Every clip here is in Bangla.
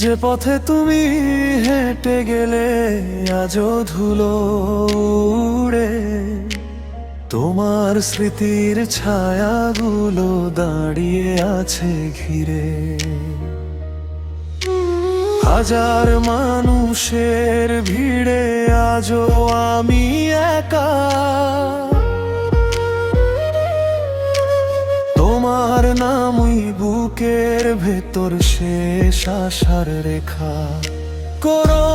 যে পথে তুমি হেঁটে গেলে আজও ধুলো উড়ে, তোমার স্মৃতির ছায়াগুলো দাঁড়িয়ে আছে ঘিরে। হাজার মানুষের ভিড়ে আজও আমি একা, তোমার নামই বুকের ভেতর শেষ আশার রেখা। করো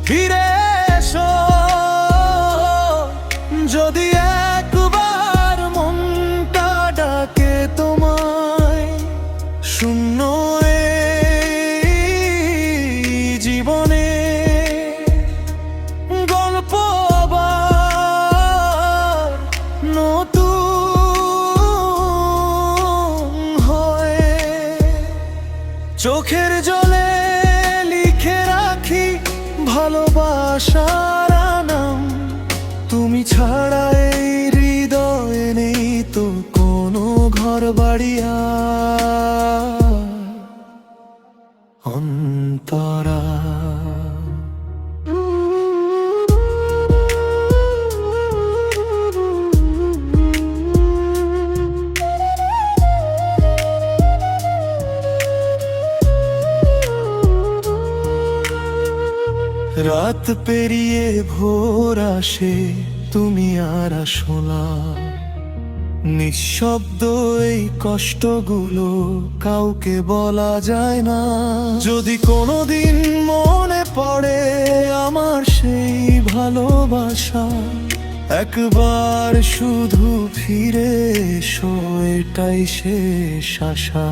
ফিরে এসো, যদি একবার মনটা ডাকে তোমায়। শূন্য এই জীবনে গল্প আবার নতুন হয়। চোখের জলে লিখে রাখি ভালোবাসার নাম, তুমি ছাড়া এই হৃদয়ে নেই তো কোনো ঘর বাড়ি আর অন্তরা। রাত পেরিয়ে ভোর আসে, তুমি আর আসো না। নিঃশব্দ এই কষ্টগুলো কাউকে বলা যায় না। যদি কোনোদিন মনে পড়ে আমার সেই ভালোবাসা, একবার শুধু ফিরে এসো, এটাই শেষ আশা।